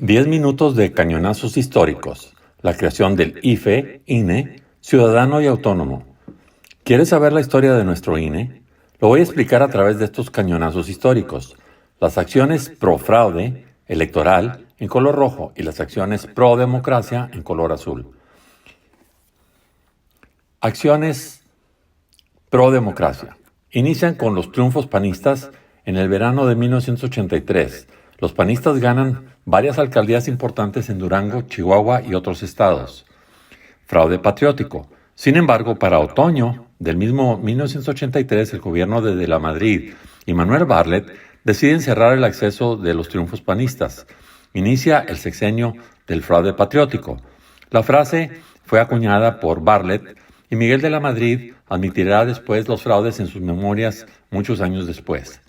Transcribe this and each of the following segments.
10 minutos de cañonazos históricos. La creación del IFE, INE, ciudadano y autónomo. ¿Quieres saber la historia de nuestro INE? Lo voy a explicar a través de estos cañonazos históricos. Las acciones pro fraude electoral en color rojo y las acciones pro democracia en color azul. Acciones pro democracia. Inician con los triunfos panistas en el verano de 1983. Los panistas ganan varias alcaldías importantes en Durango, Chihuahua y otros estados. Fraude patriótico. Sin embargo, para otoño del mismo 1983, el gobierno de la Madrid y Manuel Bartlett deciden cerrar el acceso de los triunfos panistas. Inicia el sexenio del fraude patriótico. La frase fue acuñada por Bartlett y Miguel de la Madrid admitirá después los fraudes en sus memorias muchos años después.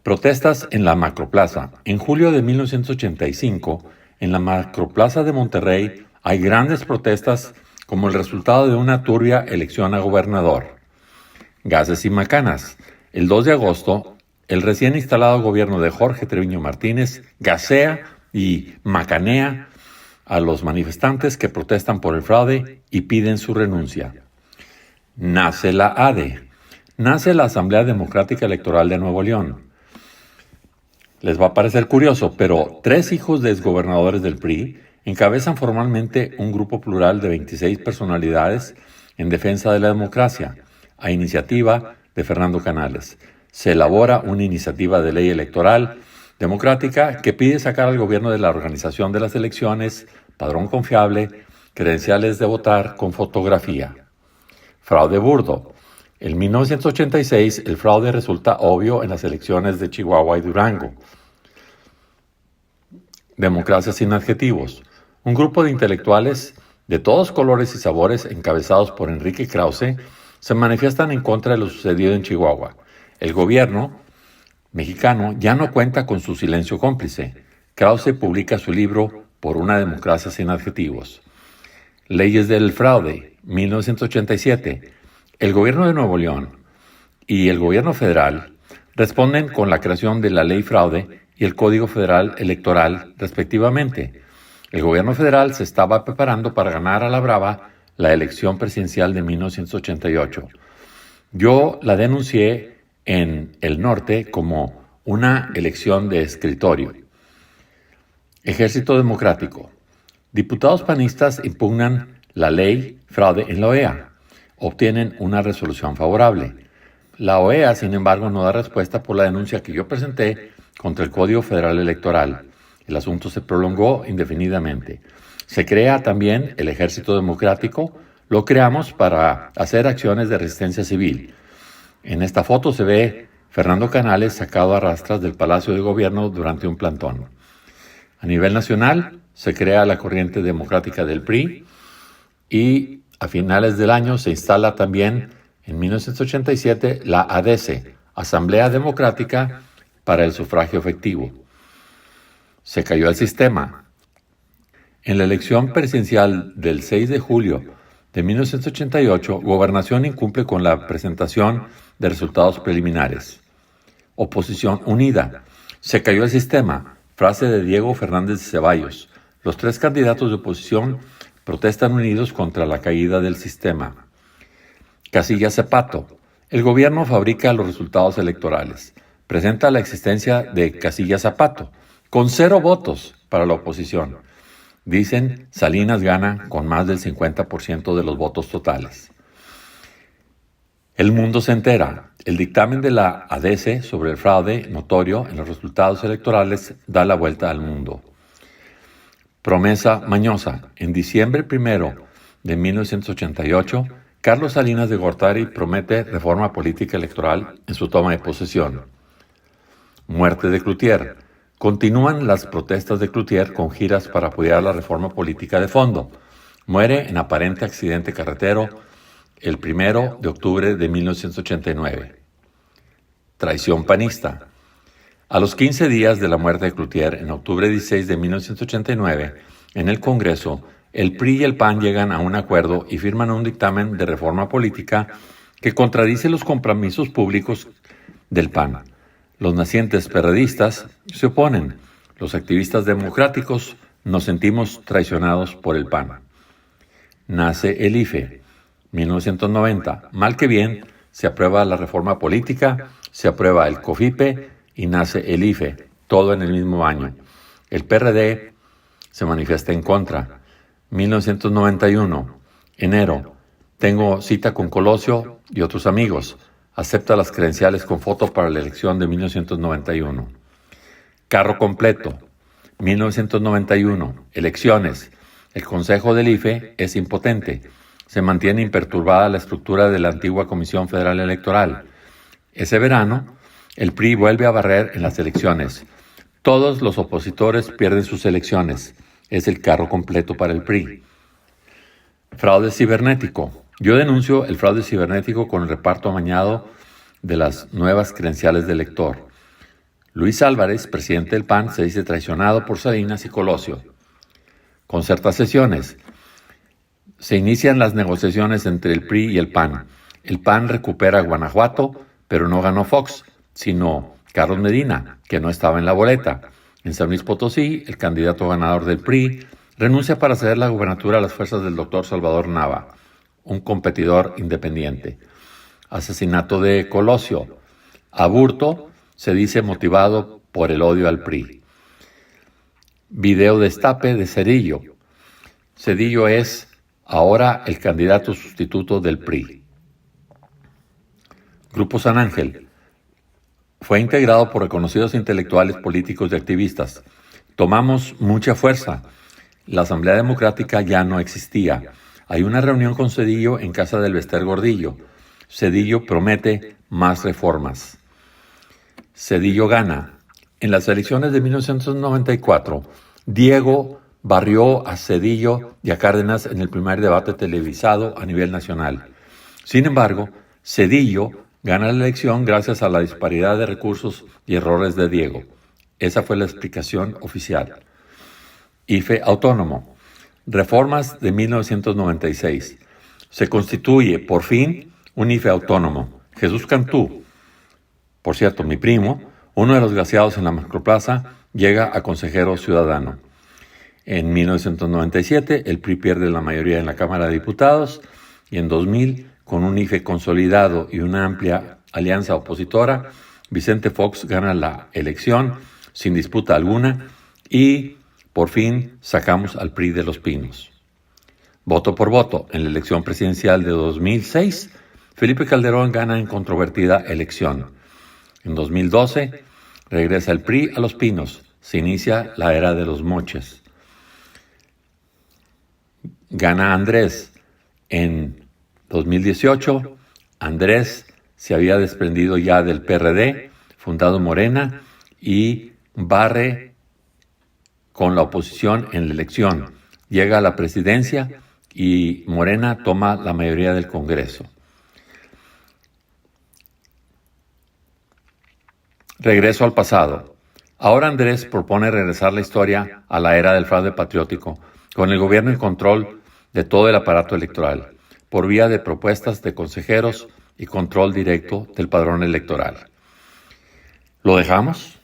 Protestas en la Macroplaza. En julio de 1985, en la Macroplaza de Monterrey, hay grandes protestas como el resultado de una turbia elección a gobernador. Gases y macanas. El 2 de agosto, el recién instalado gobierno de Jorge Treviño Martínez gasea y macanea a los manifestantes que protestan por el fraude y piden su renuncia. Nace la ADE. Nace la Asamblea Democrática Electoral de Nuevo León. Les va a parecer curioso, pero 3 hijos de exgobernadores del PRI encabezan formalmente un grupo plural de 26 personalidades en defensa de la democracia, a iniciativa de Fernando Canales. Se elabora una iniciativa de ley electoral democrática que pide sacar al gobierno de la organización de las elecciones, padrón confiable, credenciales de votar con fotografía. Fraude burdo. En 1986, el fraude resulta obvio en las elecciones de Chihuahua y Durango. Democracia sin adjetivos. Un grupo de intelectuales de todos colores y sabores, encabezados por Enrique Krause, se manifiestan en contra de lo sucedido en Chihuahua. El gobierno mexicano ya no cuenta con su silencio cómplice. Krause publica su libro Por una democracia sin adjetivos. Leyes del fraude, 1987. El gobierno de Nuevo León y el gobierno federal responden con la creación de la Ley Fraude y el Código Federal Electoral, respectivamente. El gobierno federal se estaba preparando para ganar a la brava la elección presidencial de 1988. Yo la denuncié en el norte como una elección de escritorio. Ejército Democrático. Diputados panistas impugnan la ley fraude en la OEA. Obtienen una resolución favorable. La OEA, sin embargo, no da respuesta por la denuncia que yo presenté contra el Código Federal Electoral. El asunto se prolongó indefinidamente. Se crea también el Ejército Democrático. Lo creamos para hacer acciones de resistencia civil. En esta foto se ve Fernando Canales sacado a rastras del Palacio de Gobierno durante un plantón. A nivel nacional, se crea la Corriente Democrática del PRI y a finales del año se instala también, en 1987, la ADESE, Asamblea Democrática para el Sufragio Efectivo. Se cayó el sistema. En la elección presidencial del 6 de julio de 1988, Gobernación incumple con la presentación de resultados preliminares. Oposición unida. Se cayó el sistema. Frase de Diego Fernández de Ceballos. Los 3 candidatos de oposición protestan unidos contra la caída del sistema. Casilla Zapato. El gobierno fabrica los resultados electorales. Presenta la existencia de Casilla Zapato, con 0 votos para la oposición. Dicen, Salinas gana con más del 50% de los votos totales. El mundo se entera. El dictamen de la ADESE sobre el fraude notorio en los resultados electorales da la vuelta al mundo. Promesa mañosa. En diciembre 1 de 1988, Carlos Salinas de Gortari promete reforma política electoral en su toma de posesión. Muerte de Cloutier. Continúan las protestas de Cloutier con giras para apoyar la reforma política de fondo. Muere en aparente accidente carretero el 1 de octubre de 1989. Traición panista. A los 15 días de la muerte de Cloutier, en octubre 16 de 1989, en el Congreso, el PRI y el PAN llegan a un acuerdo y firman un dictamen de reforma política que contradice los compromisos públicos del PAN. Los nacientes perredistas se oponen. Los activistas democráticos nos sentimos traicionados por el PAN. Nace el IFE, 1990. Mal que bien, se aprueba la reforma política, se aprueba el COFIPE y nace el IFE, todo en el mismo año. El PRD se manifiesta en contra. 1991, enero. Tengo cita con Colosio y otros amigos. Acepta las credenciales con foto para la elección de 1991. Carro completo. 1991, elecciones. El Consejo del IFE es impotente. Se mantiene imperturbada la estructura de la antigua Comisión Federal Electoral. Ese verano, el PRI vuelve a barrer en las elecciones. Todos los opositores pierden sus elecciones. Es el carro completo para el PRI. Fraude cibernético. Yo denuncio el fraude cibernético con el reparto amañado de las nuevas credenciales del elector. Luis Álvarez, presidente del PAN, se dice traicionado por Salinas y Colosio. Concerta sesiones. Se inician las negociaciones entre el PRI y el PAN. El PAN recupera Guanajuato, pero no ganó Fox, sino Carlos Medina, que no estaba en la boleta. En San Luis Potosí, el candidato ganador del PRI renuncia para ceder la gubernatura a las fuerzas del doctor Salvador Nava, un competidor independiente. Asesinato de Colosio. Aburto se dice motivado por el odio al PRI. Video destape de Cedillo. Cedillo es ahora el candidato sustituto del PRI. Grupo San Ángel. Fue integrado por reconocidos intelectuales, políticos y activistas. Tomamos mucha fuerza. La Asamblea Democrática ya no existía. Hay una reunión con Cedillo en casa del Bester Gordillo. Cedillo promete más reformas. Cedillo gana. En las elecciones de 1994, Diego barrió a Cedillo y a Cárdenas en el primer debate televisado a nivel nacional. Sin embargo, Cedillo gana la elección gracias a la disparidad de recursos y errores de Diego. Esa fue la explicación oficial. IFE autónomo. Reformas de 1996. Se constituye, por fin, un IFE autónomo. Jesús Cantú, por cierto, mi primo, uno de los glaciados en la Macroplaza, llega a consejero ciudadano. En 1997, el PRI pierde la mayoría en la Cámara de Diputados y en 2000, con un IFE consolidado y una amplia alianza opositora, Vicente Fox gana la elección sin disputa alguna y por fin sacamos al PRI de los pinos. Voto por voto. En la elección presidencial de 2006, Felipe Calderón gana en controvertida elección. En 2012, regresa el PRI a los pinos. Se inicia la era de los moches. Gana Andrés. En 2018, Andrés se había desprendido ya del PRD, fundado Morena, y barre con la oposición en la elección. Llega a la presidencia y Morena toma la mayoría del Congreso. Regreso al pasado. Ahora Andrés propone regresar la historia a la era del fraude patriótico, con el gobierno en control de todo el aparato electoral, por vía de propuestas de consejeros y control directo del padrón electoral. ¿Lo dejamos?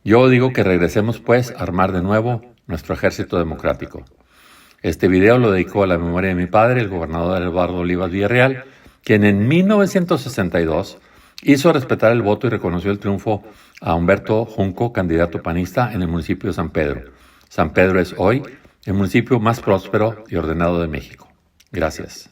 Yo digo que regresemos pues a armar de nuevo nuestro ejército democrático. Este video lo dedico a la memoria de mi padre, el gobernador Eduardo Olivas Villarreal, quien en 1962 hizo respetar el voto y reconoció el triunfo a Humberto Junco, candidato panista en el municipio de San Pedro. San Pedro es hoy el municipio más próspero y ordenado de México. Gracias.